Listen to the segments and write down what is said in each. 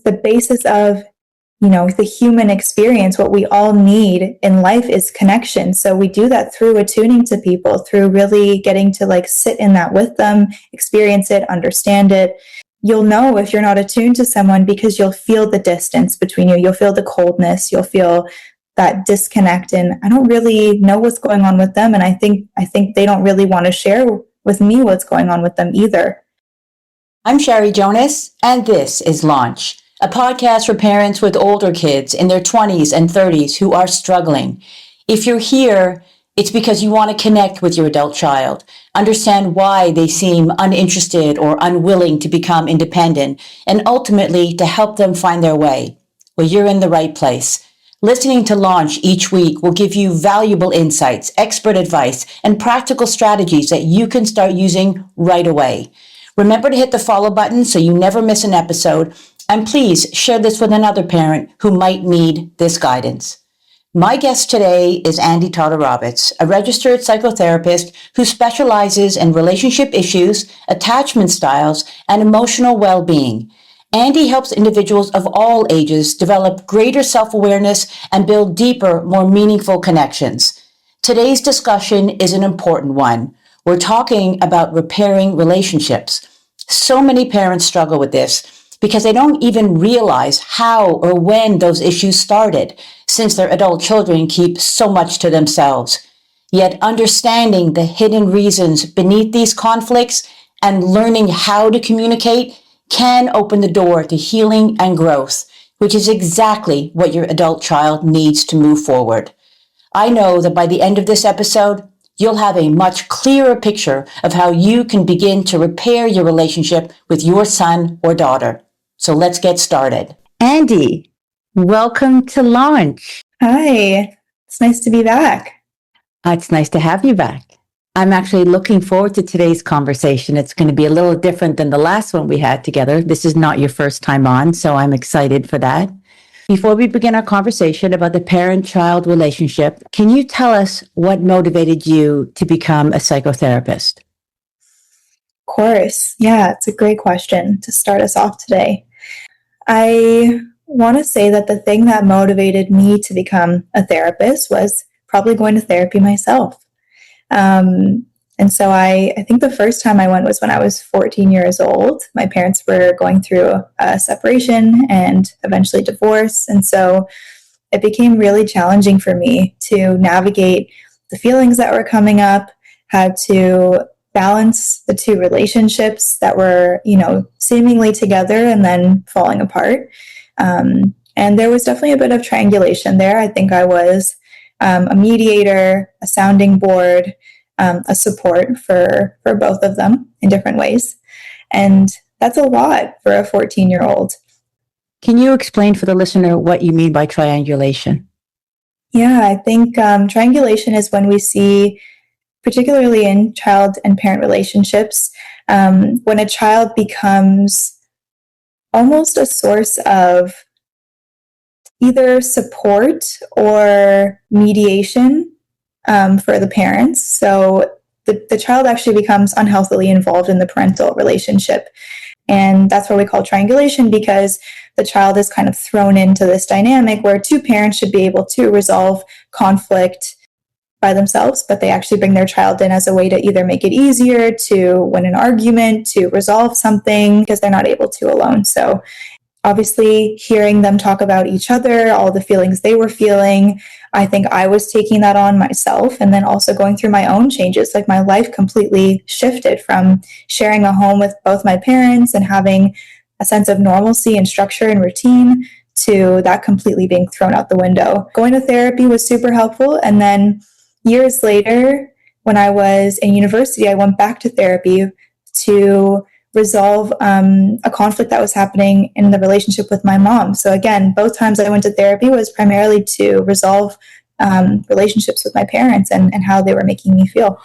the basis of, the human experience. What we all need in life is connection. So we do that through attuning to people, through really getting to sit in that with them, experience it, understand it. You'll know if you're not attuned to someone because you'll feel the distance between you. You'll feel the coldness. You'll feel that disconnect. And I don't really know what's going on with them. And I think they don't really want to share with me what's going on with them either. I'm Sherry Jonas, and this is Launch, a podcast for parents with older kids in their 20s and 30s who are struggling. If you're here, it's because you want to connect with your adult child, understand why they seem uninterested or unwilling to become independent, and ultimately to help them find their way. Well, you're in the right place. Listening to Launch each week will give you valuable insights, expert advice, and practical strategies that you can start using right away. Remember to hit the follow button so you never miss an episode, and please share this with another parent who might need this guidance. My guest today is Andie Toderovitz, a registered psychotherapist who specializes in relationship issues, attachment styles, and emotional well-being. Andie helps individuals of all ages develop greater self-awareness and build deeper, more meaningful connections. Today's discussion is an important one. We're talking about repairing relationships. So many parents struggle with this because they don't even realize how or when those issues started, since their adult children keep so much to themselves. Yet understanding the hidden reasons beneath these conflicts and learning how to communicate can open the door to healing and growth, which is exactly what your adult child needs to move forward. I know that by the end of this episode, you'll have a much clearer picture of how you can begin to repair your relationship with your son or daughter. So let's get started. Andie, welcome to Launch. Hi, it's nice to be back. It's nice to have you back. I'm actually looking forward to today's conversation. It's going to be a little different than the last one we had together. This is not your first time on, so I'm excited for that. Before we begin our conversation about the parent-child relationship, can you tell us what motivated you to become a psychotherapist? Of course. Yeah, it's a great question to start us off today. I want to say that the thing that motivated me to become a therapist was probably going to therapy myself. And so I think the first time I went was when I was 14 years old. My parents were going through a separation and eventually divorce. And so it became really challenging for me to navigate the feelings that were coming up, how to balance the two relationships that were, seemingly together and then falling apart. And there was definitely a bit of triangulation there. I think I was a mediator, a sounding board, a support for both of them in different ways. And that's a lot for a 14-year-old. Can you explain for the listener what you mean by triangulation? Yeah, I think triangulation is when we see, particularly in child and parent relationships, when a child becomes almost a source of either support or mediation for the parents. So the child actually becomes unhealthily involved in the parental relationship. And that's what we call triangulation, because the child is kind of thrown into this dynamic where two parents should be able to resolve conflict by themselves, but they actually bring their child in as a way to either make it easier, to win an argument, to resolve something, because they're not able to alone. So obviously, hearing them talk about each other, all the feelings they were feeling, I think I was taking that on myself, and then also going through my own changes. Like, my life completely shifted from sharing a home with both my parents and having a sense of normalcy and structure and routine to that completely being thrown out the window. Going to therapy was super helpful. And then years later, when I was in university, I went back to therapy to resolve a conflict that was happening in the relationship with my mom. So again, both times I went to therapy was primarily to resolve relationships with my parents and how they were making me feel.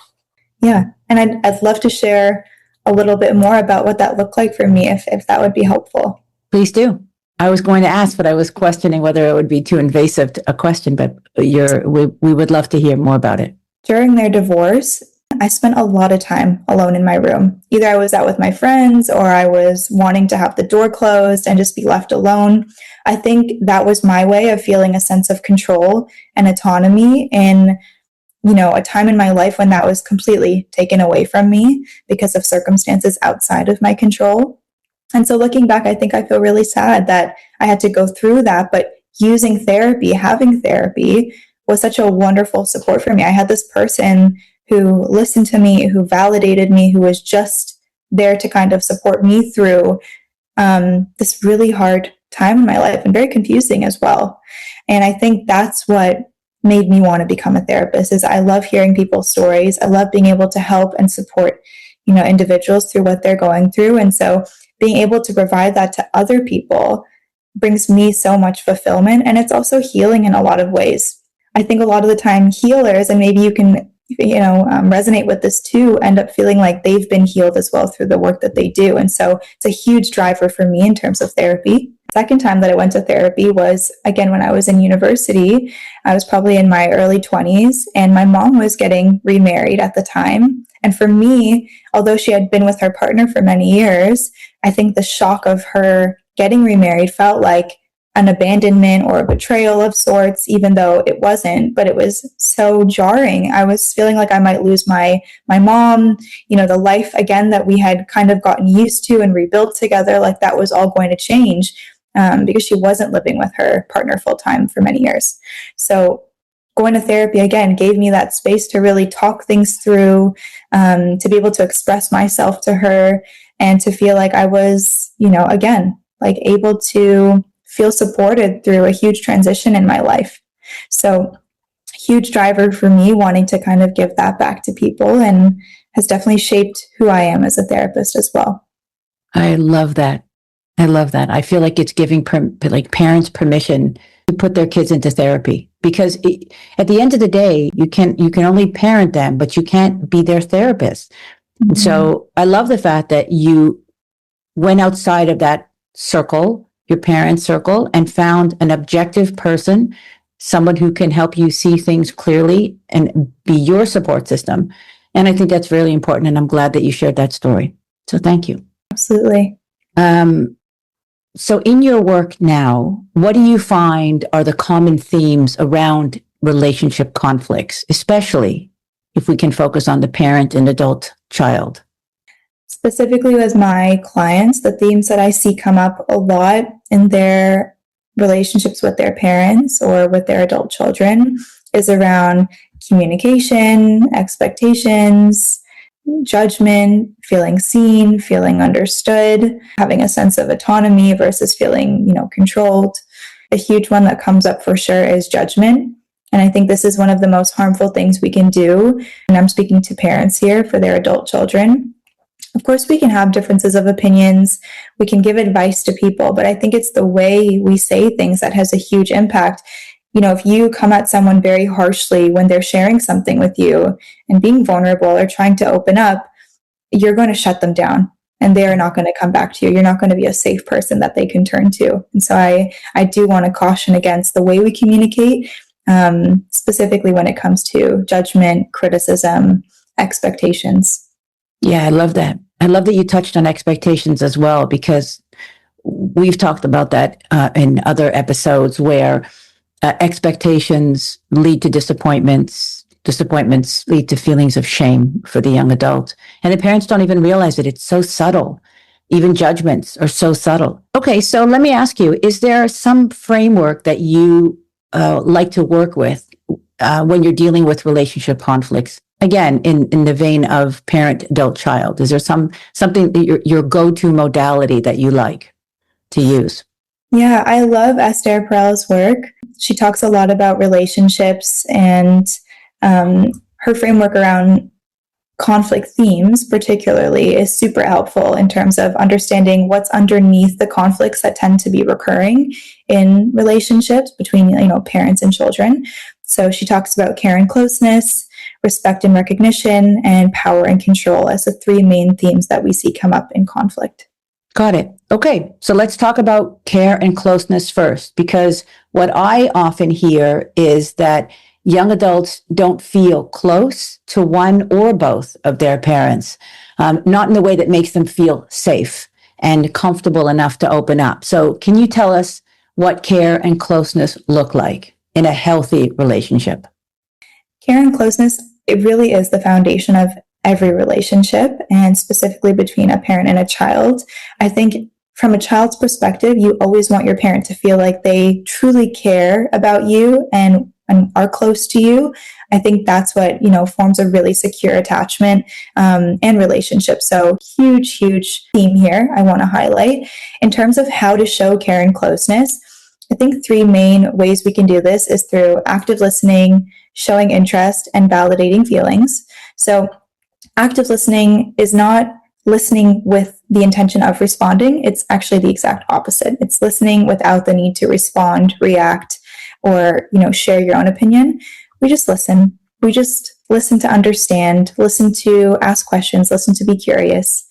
Yeah, and I'd love to share a little bit more about what that looked like for me, if that would be helpful. Please do. I was going to ask, but I was questioning whether it would be too invasive a question, but we would love to hear more about it. During their divorce, I spent a lot of time alone in my room. Either I was out with my friends or I was wanting to have the door closed and just be left alone. I think that was my way of feeling a sense of control and autonomy in, a time in my life when that was completely taken away from me because of circumstances outside of my control. And so looking back, I think I feel really sad that I had to go through that, but using therapy, having therapy was such a wonderful support for me. I had this person who listened to me, who validated me, who was just there to kind of support me through this really hard time in my life and very confusing as well. And I think that's what made me want to become a therapist is I love hearing people's stories. I love being able to help and support, individuals through what they're going through. And so being able to provide that to other people brings me so much fulfillment. And it's also healing in a lot of ways. I think a lot of the time healers, and maybe you can, resonate with this too, end up feeling like they've been healed as well through the work that they do. And so it's a huge driver for me in terms of therapy. Second time that I went to therapy was, again, when I was in university. I was probably in my early 20s, and my mom was getting remarried at the time. And for me, although she had been with her partner for many years, I think the shock of her getting remarried felt like an abandonment or a betrayal of sorts, even though it wasn't, but it was so jarring. I was feeling like I might lose my mom, the life again that we had kind of gotten used to and rebuilt together, like that was all going to change because she wasn't living with her partner full time for many years. So going to therapy again gave me that space to really talk things through, to be able to express myself to her and to feel like I was, again, like able to feel supported through a huge transition in my life. So huge driver for me wanting to kind of give that back to people and has definitely shaped who I am as a therapist as well. I love that. I love that. I feel like it's giving parents permission to put their kids into therapy because at the end of the day, you can only parent them, but you can't be their therapist. Mm-hmm. So I love the fact that you went outside of that circle, your parents' circle, and found an objective person, someone who can help you see things clearly and be your support system. And I think that's really important. And I'm glad that you shared that story. So thank you. Absolutely. So in your work now, what do you find are the common themes around relationship conflicts, especially if we can focus on the parent and adult child? Specifically with my clients, the themes that I see come up a lot in their relationships with their parents or with their adult children is around communication, expectations, judgment, feeling seen, feeling understood, having a sense of autonomy versus feeling, controlled. A huge one that comes up for sure is judgment. And I think this is one of the most harmful things we can do. And I'm speaking to parents here for their adult children. Of course, we can have differences of opinions. We can give advice to people, but I think it's the way we say things that has a huge impact. If you come at someone very harshly when they're sharing something with you and being vulnerable or trying to open up, you're going to shut them down and they're not going to come back to you. You're not going to be a safe person that they can turn to. And so I do want to caution against the way we communicate, specifically when it comes to judgment, criticism, expectations. Yeah, I love that. I love that you touched on expectations as well, because we've talked about that in other episodes where expectations lead to disappointments. Disappointments lead to feelings of shame for the young adult. And the parents don't even realize it. It's so subtle. Even judgments are so subtle. Okay, so let me ask you, is there some framework that you like to work with when you're dealing with relationship conflicts? Again, in the vein of parent, adult, child, is there something that your go-to modality that you like to use? Yeah, I love Esther Perel's work. She talks a lot about relationships, and her framework around conflict themes particularly is super helpful in terms of understanding what's underneath the conflicts that tend to be recurring in relationships between, parents and children. So she talks about care and closeness, respect and recognition, and power and control as the three main themes that we see come up in conflict. Got it. Okay, so let's talk about care and closeness first, because what I often hear is that young adults don't feel close to one or both of their parents, not in the way that makes them feel safe and comfortable enough to open up. So can you tell us what care and closeness look like in a healthy relationship? Care and closeness, it really is the foundation of every relationship, and specifically between a parent and a child. I think from a child's perspective, you always want your parent to feel like they truly care about you and are close to you. I think that's what, forms a really secure attachment and relationship. So huge theme here I want to highlight. In terms of how to show care and closeness, I think three main ways we can do this is through active listening, showing interest, and validating feelings. So active listening is not listening with the intention of responding. It's actually the exact opposite. It's listening without the need to respond, react, or, share your own opinion. We just listen. We just listen to understand, listen to ask questions, listen to be curious.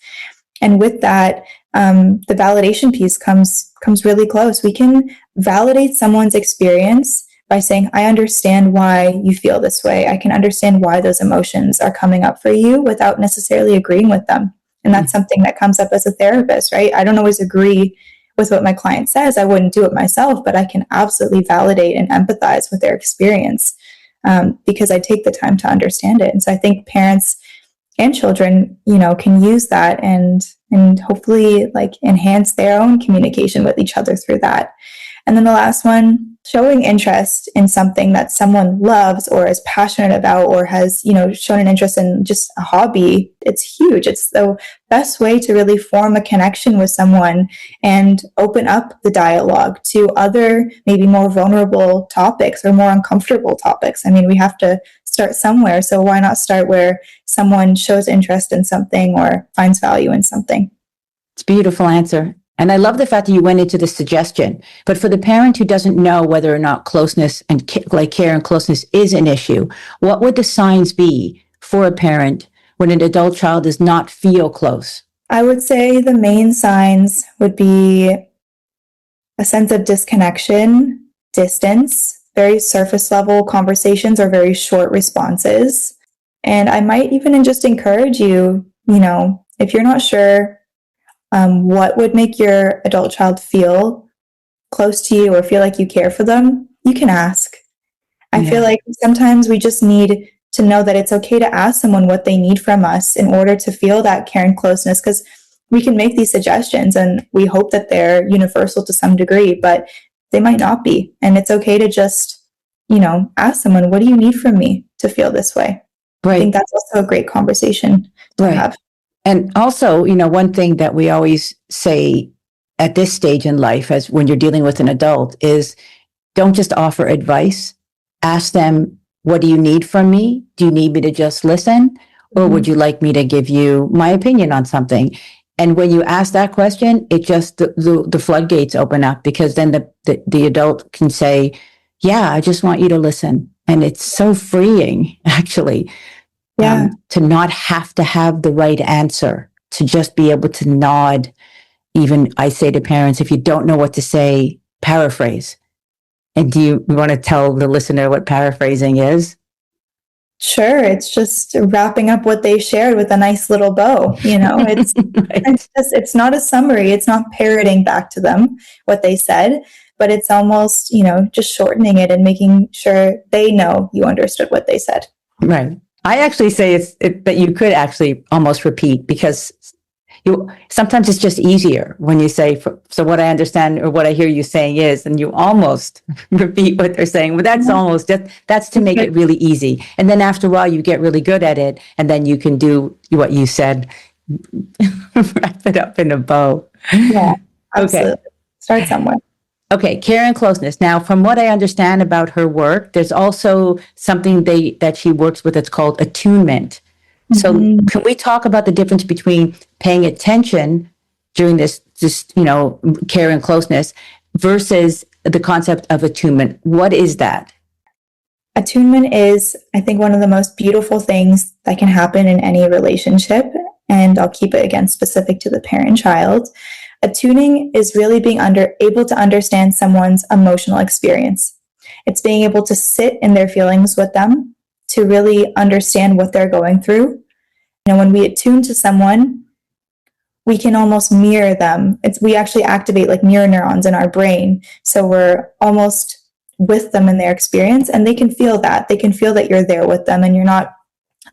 And with that, the validation piece comes really close. We can validate someone's experience by saying, I understand why you feel this way. I can understand why those emotions are coming up for you without necessarily agreeing with them. And that's something that comes up as a therapist, right? I don't always agree with what my client says. I wouldn't do it myself, but I can absolutely validate and empathize with their experience because I take the time to understand it. And so I think parents and children, can use that and hopefully enhance their own communication with each other through that. And then the last one, showing interest in something that someone loves or is passionate about or has, shown an interest in just a hobby. It's huge. It's the best way to really form a connection with someone and open up the dialogue to other, maybe more vulnerable topics or more uncomfortable topics. I mean, we have to start somewhere. So why not start where someone shows interest in something or finds value in something? It's a beautiful answer. And I love the fact that you went into the suggestion. But for the parent who doesn't know whether or not closeness and care and closeness is an issue, what would the signs be for a parent when an adult child does not feel close? I would say the main signs would be a sense of disconnection, distance, very surface level conversations or very short responses. And I might even just encourage you, if you're not sure what would make your adult child feel close to you or feel like you care for them, you can ask. I feel like sometimes we just need to know that it's okay to ask someone what they need from us in order to feel that care and closeness, because we can make these suggestions and we hope that they're universal to some degree, but they might not be. And it's okay to just, ask someone, what do you need from me to feel this way? Right. I think that's also a great conversation to have. And also, one thing that we always say at this stage in life, as when you're dealing with an adult, is don't just offer advice. Ask them, what do you need from me? Do you need me to just listen? Or would you like me to give you my opinion on something? And when you ask that question, it just, the floodgates open up, because then the adult can say, yeah, I just want you to listen. And it's so freeing, actually. To not have to have the right answer, to just be able to nod. Even I say to parents, if you don't know what to say, paraphrase. And do you want to tell the listener what paraphrasing is? Sure. It's just wrapping up what they shared with a nice little bow. It's, it's not a summary. It's not parroting back to them what they said, but it's almost, just shortening it and making sure they know you understood what they said. Right. I actually say that you could actually almost repeat, because sometimes it's just easier when you say, so what I understand or what I hear you saying is, and you almost repeat what they're saying. But that's to make it really easy. And then after a while, you get really good at it. And then you can do what you said, wrap it up in a bow. Yeah, absolutely. Okay. Start somewhere. Okay, care and closeness. Now, from what I understand about her work, there's also something that she works with. It's called attunement. So can we talk about the difference between paying attention during this care and closeness versus the concept of attunement? What is that? Attunement is, I think, one of the most beautiful things that can happen in any relationship. And I'll keep it, again, specific to the parent-child. Attuning is really being able to understand someone's emotional experience. It's being able to sit in their feelings with them, to really understand what they're going through. When we attune to someone, we can almost mirror them. We actually activate like mirror neurons in our brain. So we're almost with them in their experience, and they can feel that. They can feel that you're there with them, and you're not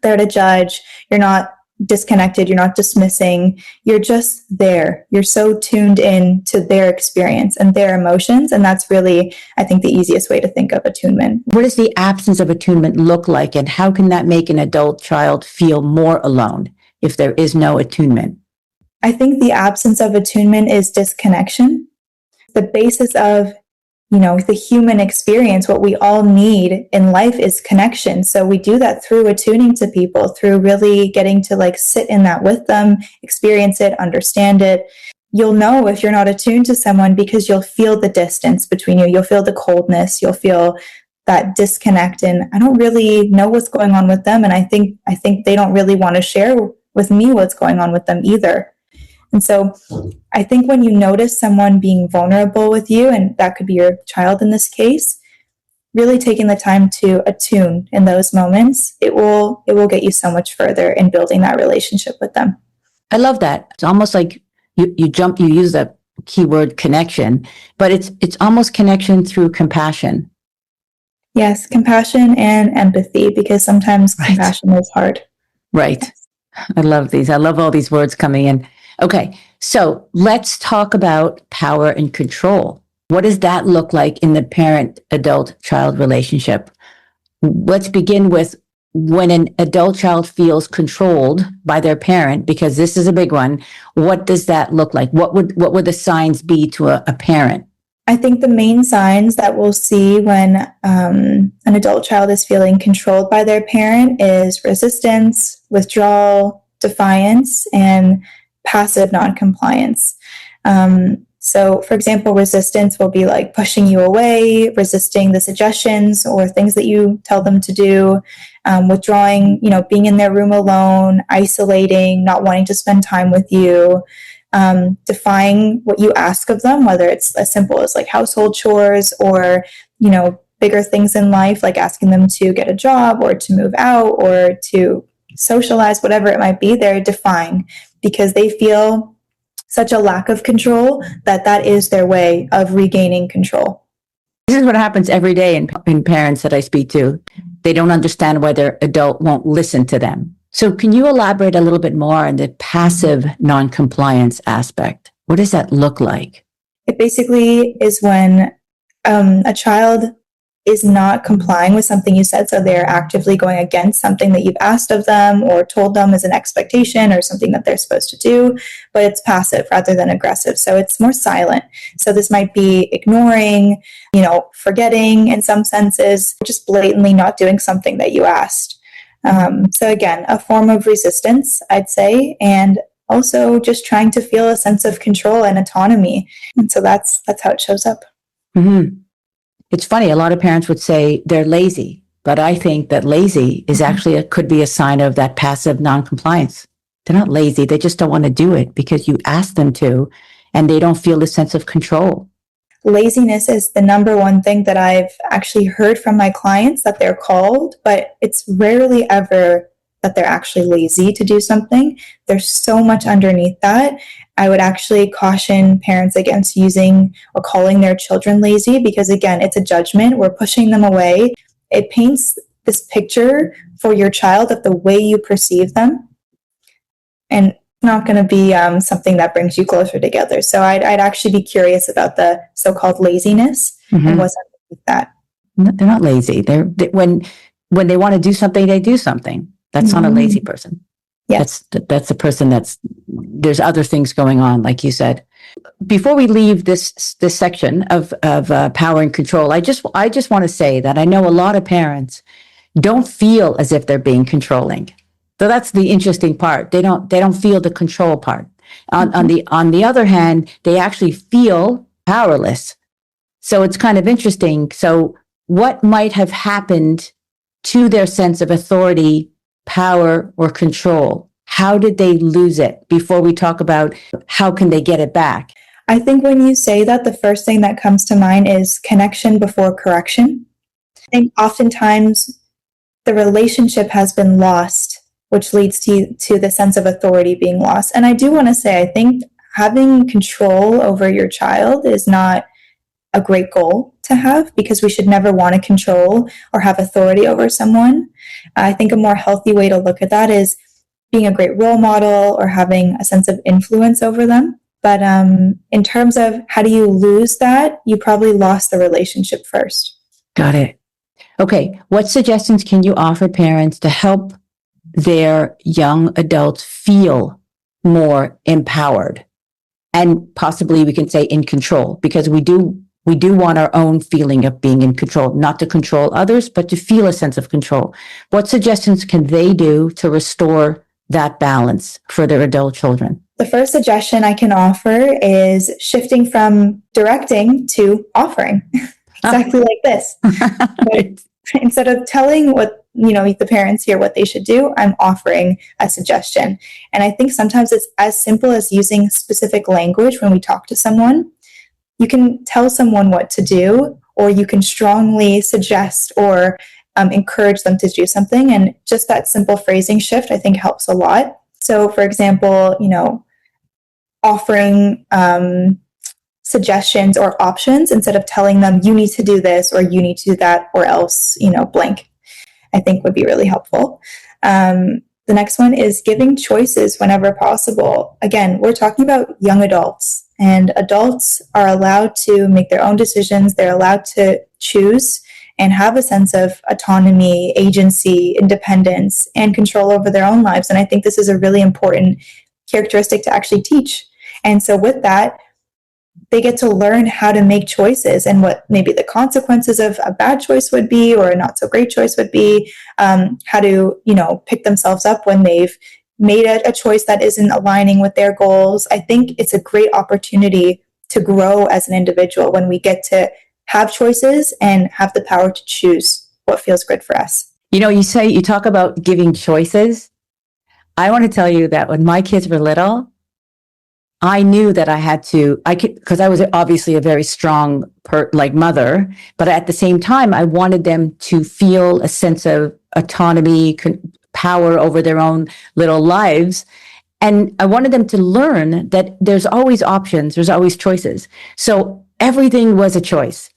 there to judge. You're not disconnected. You're not dismissing. You're just there. You're so tuned in to their experience and their emotions. And that's really, I think, the easiest way to think of attunement. What does the absence of attunement look like, and how can that make an adult child feel more alone if there is no attunement? I think the absence of attunement is disconnection. The basis of, the human experience, what we all need in life is connection. So we do that through attuning to people, through really getting to like sit in that with them, experience it, understand it. You'll know if you're not attuned to someone because you'll feel the distance between you. You'll feel the coldness. You'll feel that disconnect. And I don't really know what's going on with them. And I think they don't really want to share with me what's going on with them either. And so I think when you notice someone being vulnerable with you, and that could be your child in this case, really taking the time to attune in those moments, it will get you so much further in building that relationship with them. I love that. It's almost like you use that keyword connection, but it's almost connection through compassion. Yes, compassion and empathy, because sometimes compassion is hard. Right. Yes. I love these. I love all these words coming in. Okay, so let's talk about power and control. What does that look like in the parent-adult-child relationship? Let's begin with when an adult child feels controlled by their parent, because this is a big one. What does that look like? What would the signs be to a parent? I think the main signs that we'll see when an adult child is feeling controlled by their parent is resistance, withdrawal, defiance, and passive noncompliance. So, for example, resistance will be like pushing you away, resisting the suggestions or things that you tell them to do, withdrawing, being in their room alone, isolating, not wanting to spend time with you, defying what you ask of them, whether it's as simple as like household chores or, bigger things in life, like asking them to get a job or to move out or to socialize, whatever it might be. They're defying because they feel such a lack of control that is their way of regaining control. This is what happens every day in parents that I speak to. They don't understand why their adult won't listen to them. So can you elaborate a little bit more on the passive noncompliance aspect? What does that look like? It basically is when a child is not complying with something you said. So they're actively going against something that you've asked of them or told them as an expectation or something that they're supposed to do, but it's passive rather than aggressive. So it's more silent. So this might be ignoring, forgetting in some senses, just blatantly not doing something that you asked. So again, a form of resistance, I'd say, and also just trying to feel a sense of control and autonomy. And so that's how it shows up. Mm-hmm. It's funny, a lot of parents would say they're lazy, but I think that lazy is actually could be a sign of that passive noncompliance. They're not lazy, they just don't want to do it because you ask them to, and they don't feel the sense of control. Laziness is the number one thing that I've actually heard from my clients that they're called, but it's rarely ever that they're actually lazy to do something. There's so much underneath that. I would actually caution parents against using or calling their children lazy because, again, it's a judgment. We're pushing them away. It paints this picture for your child of the way you perceive them, and it's not going to be something that brings you closer together. So I'd actually be curious about the so-called laziness and what's underneath that. They're not lazy. When they want to do something, they do something. That's not a lazy person. Yes. That's a person there's other things going on, like you said. Before we leave this section of power and control, I just want to say that I know a lot of parents don't feel as if they're being controlling. So that's the interesting part. They don't feel the control part. On the other hand, they actually feel powerless. So it's kind of interesting. So what might have happened to their sense of authority, power, or control? How did they lose it before we talk about how can they get it back? I think when you say that, the first thing that comes to mind is connection before correction. I think oftentimes the relationship has been lost, which leads to the sense of authority being lost. And I do want to say, I think having control over your child is not a great goal to have, because we should never want to control or have authority over someone. I think a more healthy way to look at that is being a great role model or having a sense of influence over them. But in terms of how do you lose that, you probably lost the relationship first. Got it. Okay. What suggestions can you offer parents to help their young adults feel more empowered? And possibly we can say in control, because we do want our own feeling of being in control, not to control others, but to feel a sense of control. What suggestions can they do to restore that balance for their adult children? The first suggestion I can offer is shifting from directing to offering. Exactly like this. But instead of telling the parents here what they should do, I'm offering a suggestion. And I think sometimes it's as simple as using specific language when we talk to someone. You can tell someone what to do, or you can strongly suggest or encourage them to do something. And just that simple phrasing shift, I think, helps a lot. So, for example, offering suggestions or options instead of telling them you need to do this or you need to do that or else, blank, I think would be really helpful. The next one is giving choices whenever possible. Again, we're talking about young adults, and adults are allowed to make their own decisions. They're allowed to choose and have a sense of autonomy, agency, independence, and control over their own lives. And I think this is a really important characteristic to actually teach. And so with that, they get to learn how to make choices and what maybe the consequences of a bad choice would be or a not so great choice would be, how to, pick themselves up when they've made a choice that isn't aligning with their goals. I think it's a great opportunity to grow as an individual when we get to have choices and have the power to choose what feels good for us. You talk about giving choices. I want to tell you that when my kids were little, I knew that because I was obviously a very strong mother, but at the same time, I wanted them to feel a sense of autonomy, power over their own little lives. And I wanted them to learn that there's always options, there's always choices. So everything was a choice.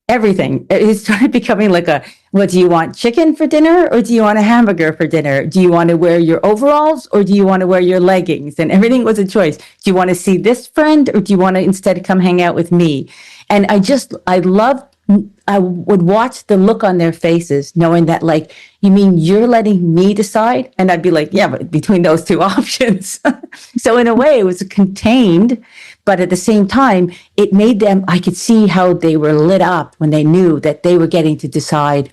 Everything. It started becoming like do you want chicken for dinner or do you want a hamburger for dinner? Do you want to wear your overalls or do you want to wear your leggings? And everything was a choice. Do you want to see this friend or do you want to instead come hang out with me? And I would watch the look on their faces knowing that you mean you're letting me decide? And I'd be like, yeah, but between those two options. So in a way it was contained, but at the same time, it made them, I could see how they were lit up when they knew that they were getting to decide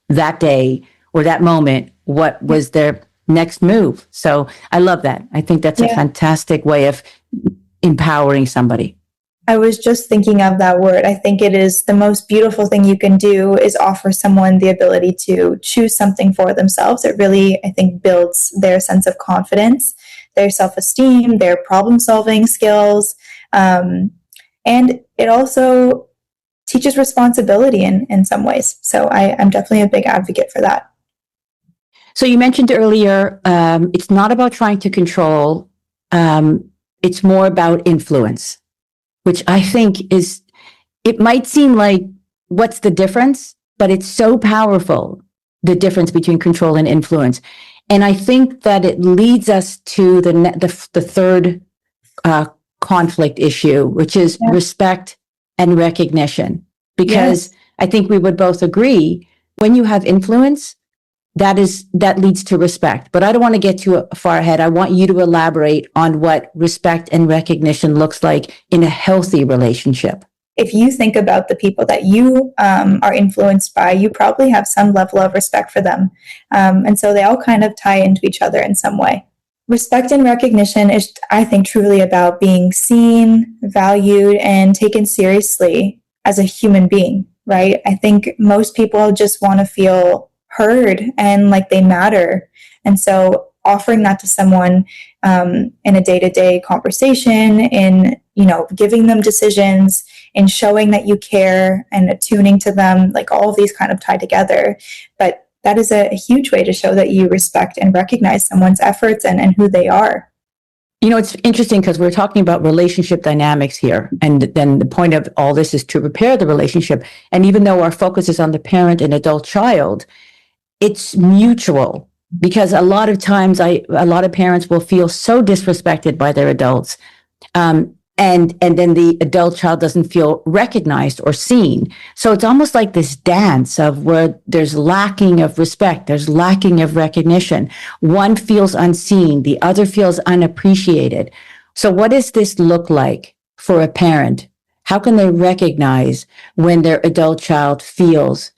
that day or that moment what was their next move. So I love that. I think that's a fantastic way of empowering somebody. I was just thinking of that word. I think it is the most beautiful thing you can do is offer someone the ability to choose something for themselves. It really, I think, builds their sense of confidence, their self-esteem, their problem-solving skills. And it also teaches responsibility in some ways. So I'm definitely a big advocate for that. So you mentioned earlier, it's not about trying to control. It's more about influence, which I think it might seem like, what's the difference? But it's so powerful, the difference between control and influence. And I think that it leads us to the third conflict issue, which is respect and recognition. Because I think we would both agree, when you have influence, that leads to respect. But I don't want to get too far ahead. I want you to elaborate on what respect and recognition looks like in a healthy relationship. If you think about the people that you are influenced by, you probably have some level of respect for them. And so they all kind of tie into each other in some way. Respect and recognition is, I think, truly about being seen, valued, and taken seriously as a human being, right? I think most people just want to feel heard and like they matter. And so offering that to someone in a day-to-day conversation, in, giving them decisions, in showing that you care and attuning to them, like all of these kind of tie together. But that is a huge way to show that you respect and recognize someone's efforts and who they are. It's interesting because we're talking about relationship dynamics here. And then the point of all this is to repair the relationship. And even though our focus is on the parent and adult child, it's mutual, because a lot of times a lot of parents will feel so disrespected by their adults. And then the adult child doesn't feel recognized or seen. So it's almost like this dance of where there's lacking of respect, there's lacking of recognition. One feels unseen, the other feels unappreciated. So what does this look like for a parent? How can they recognize when their adult child feels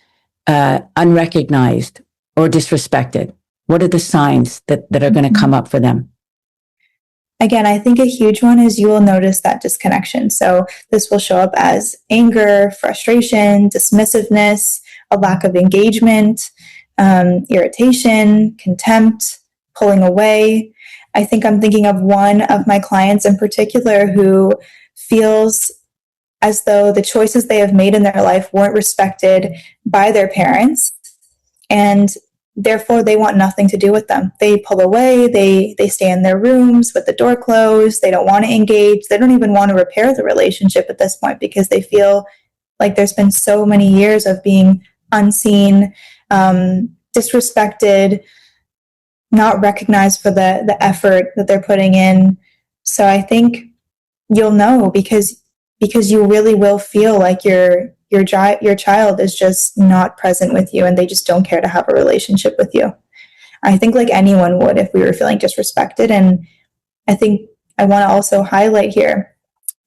unrecognized or disrespected? What are the signs that are going to come up for them? Again, I think a huge one is you will notice that disconnection. So this will show up as anger, frustration, dismissiveness, a lack of engagement, irritation, contempt, pulling away. I think I'm thinking of one of my clients in particular who feels as though the choices they have made in their life weren't respected by their parents, and therefore they want nothing to do with them. They pull away, they stay in their rooms with the door closed, they don't want to engage, they don't even want to repair the relationship at this point because they feel like there's been so many years of being unseen, disrespected, not recognized for the effort that they're putting in. So I think you'll know because you really will feel like your child is just not present with you and they just don't care to have a relationship with you. I think like anyone would if we were feeling disrespected. And I think I want to also highlight here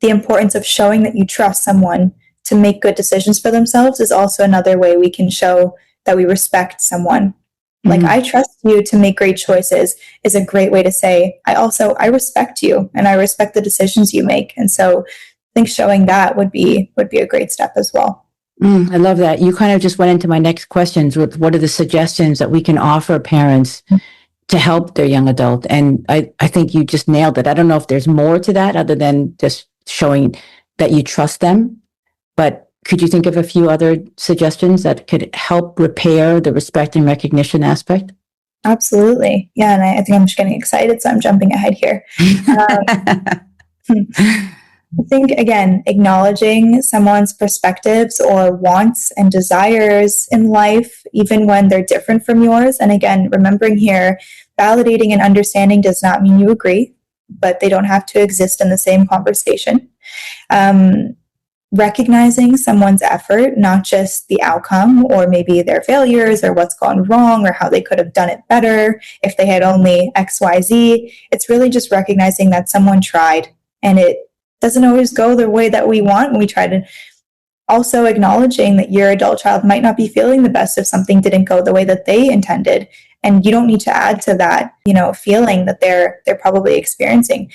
the importance of showing that you trust someone to make good decisions for themselves is also another way we can show that we respect someone. Mm-hmm. Like, I trust you to make great choices is a great way to say, I respect you and I respect the decisions you make. And so I think showing that would be a great step as well. I love that. You kind of just went into my next questions with what are the suggestions that we can offer parents to help their young adult. And I think you just nailed it. I don't know if there's more to that other than just showing that you trust them. But could you think of a few other suggestions that could help repair the respect and recognition aspect? Absolutely. Yeah. And I think I'm just getting excited, so I'm jumping ahead here. I think, again, acknowledging someone's perspectives or wants and desires in life, even when they're different from yours. And again, remembering here, validating and understanding does not mean you agree, but they don't have to exist in the same conversation. Recognizing someone's effort, not just the outcome or maybe their failures or what's gone wrong or how they could have done it better if they had only XYZ. It's really just recognizing that someone tried and it doesn't always go the way that we want when we try to. Also acknowledging that your adult child might not be feeling the best if something didn't go the way that they intended, and you don't need to add to that, feeling that they're probably experiencing.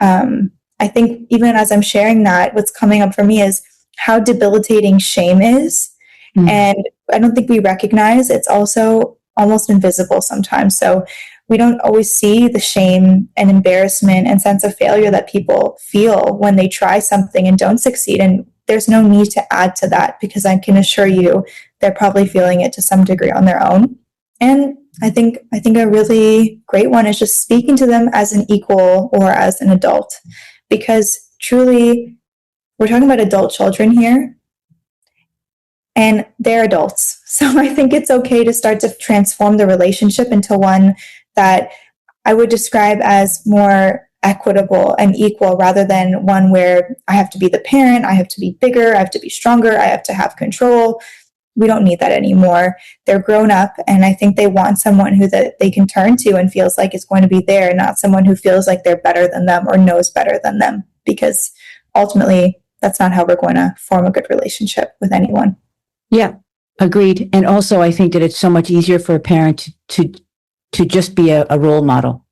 I think even as I'm sharing that, what's coming up for me is how debilitating shame is. Mm-hmm. And I don't think we recognize it's also almost invisible sometimes. So we don't always see the shame and embarrassment and sense of failure that people feel when they try something and don't succeed. And there's no need to add to that because I can assure you they're probably feeling it to some degree on their own. And I think a really great one is just speaking to them as an equal or as an adult, because truly we're talking about adult children here and they're adults. So I think it's okay to start to transform the relationship into one that I would describe as more equitable and equal rather than one where I have to be the parent, I have to be bigger, I have to be stronger, I have to have control. We don't need that anymore. They're grown up, and I think they want someone who that they can turn to and feels like it's going to be there, not someone who feels like they're better than them or knows better than them, because ultimately that's not how we're going to form a good relationship with anyone. Yeah, agreed. And also I think that it's so much easier for a parent to just be a role model.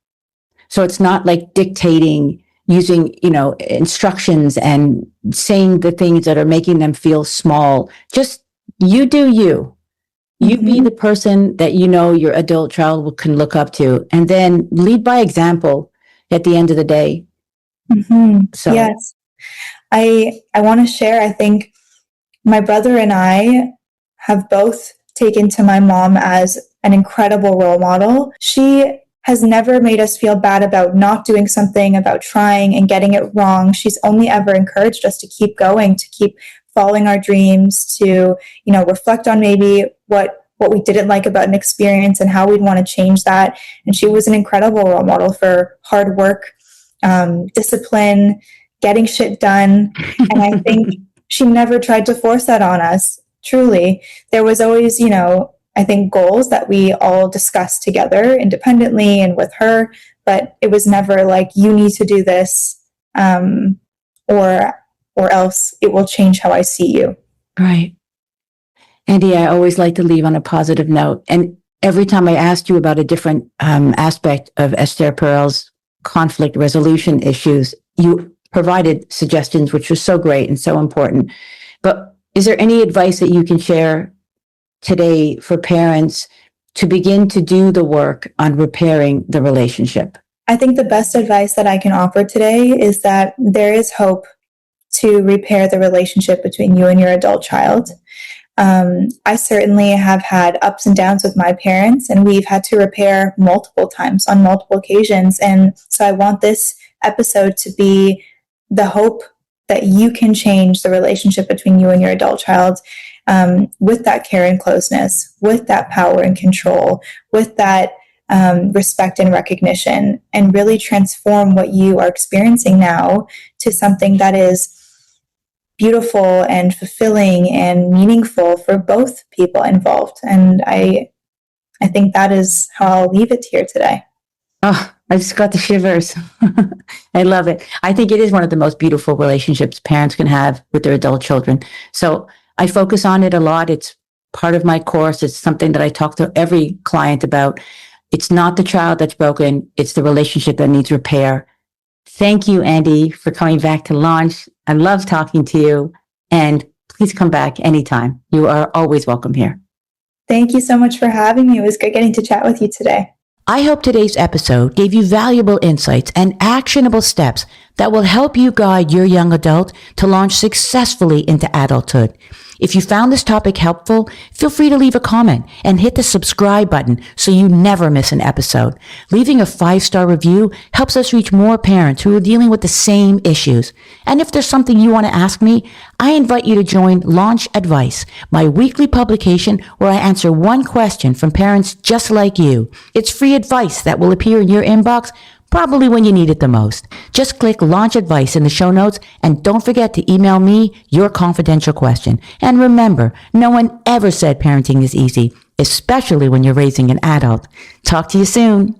So it's not like dictating, using, instructions and saying the things that are making them feel small. Just you do you. You be the person that your adult child can look up to, and then lead by example at the end of the day. Mm-hmm. So. Yes. I want to share, I think my brother and I have both taken to my mom as an incredible role model. She has never made us feel bad about not doing something, about trying and getting it wrong. She's only ever encouraged us to keep going, to keep following our dreams, to, reflect on maybe what we didn't like about an experience and how we'd want to change that. And she was an incredible role model for hard work, discipline, getting shit done. And I think she never tried to force that on us. Truly, there was always, I think goals that we all discussed together independently and with her, but it was never like, you need to do this, or else it will change how I see you. Right. Andie, I always like to leave on a positive note. And every time I asked you about a different aspect of Esther Perel's conflict resolution issues, you provided suggestions, which was so great and so important. But is there any advice that you can share today for parents to begin to do the work on repairing the relationship? I think the best advice that I can offer today is that there is hope to repair the relationship between you and your adult child. I certainly have had ups and downs with my parents, and we've had to repair multiple times on multiple occasions. And so I want this episode to be the hope that you can change the relationship between you and your adult child, with that care and closeness, with that power and control, with that respect and recognition, and really transform what you are experiencing now to something that is beautiful and fulfilling and meaningful for both people involved. And I think that is how I'll leave it here today. Oh, I just got the shivers. I love it. I think it is one of the most beautiful relationships parents can have with their adult children. So I focus on it a lot. It's part of my course. It's something that I talk to every client about. It's not the child that's broken. It's the relationship that needs repair. Thank you, Andie, for coming back to Launch. I love talking to you, and please come back anytime. You are always welcome here. Thank you so much for having me. It was good getting to chat with you today. I hope today's episode gave you valuable insights and actionable steps that will help you guide your young adult to launch successfully into adulthood. If you found this topic helpful, feel free to leave a comment and hit the subscribe button so you never miss an episode. Leaving a 5-star review helps us reach more parents who are dealing with the same issues. And if there's something you want to ask me, I invite you to join Launch Advice, my weekly publication where I answer one question from parents just like you. It's free advice that will appear in your inbox probably when you need it the most. Just click Launch Advice in the show notes and don't forget to email me your confidential question. And remember, no one ever said parenting is easy, especially when you're raising an adult. Talk to you soon.